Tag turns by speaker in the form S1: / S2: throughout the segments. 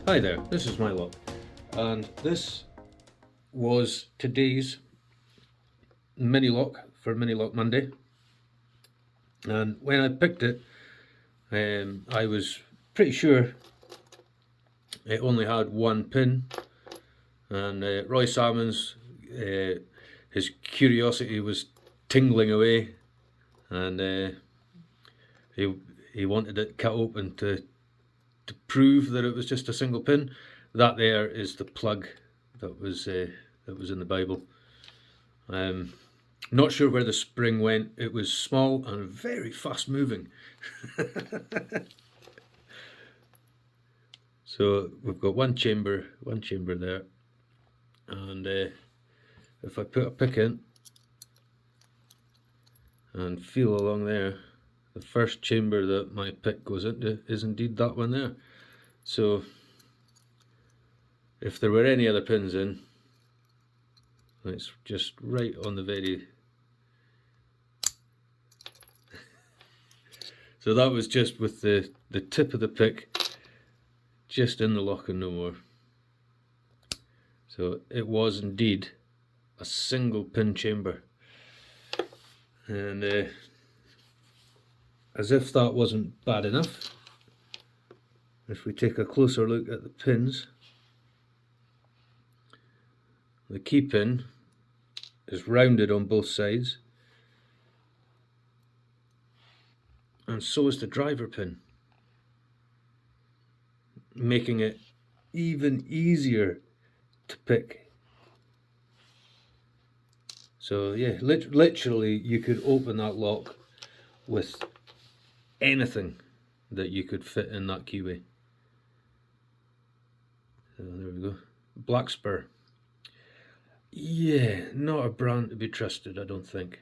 S1: Hi there, this is my lock, and this was today's mini lock for Mini Lock Monday. And when I picked it, I was pretty sure it only had one pin, and Roy Sammons, his curiosity was tingling away, and he wanted it cut open to prove that it was just a single pin. That there is the plug that was in the Bible. Not sure where the spring went. It was small and very fast moving. So we've got one chamber there, and if I put a pick in and feel along there, the first chamber that my pick goes into is indeed that one there. So if there were any other pins in, it's just right on the very... So that was just with the tip of the pick just in the lock and no more. So it was indeed a single pin chamber. And as if that wasn't bad enough, if we take a closer look at the pins, the key pin is rounded on both sides, and so is the driver pin, making it even easier to pick. So yeah, literally you could open that lock with anything that you could fit in that keyway. So there we go. Blackspur. Yeah, not a brand to be trusted, I don't think.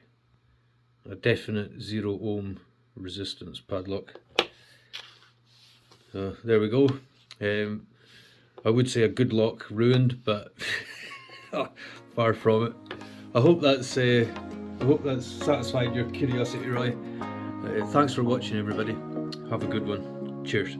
S1: A definite 0 ohm resistance padlock. So there we go. I would say a good lock ruined, but far from it. I hope that's satisfied your curiosity, Roy. Thanks for watching, everybody. Have a good one. Cheers.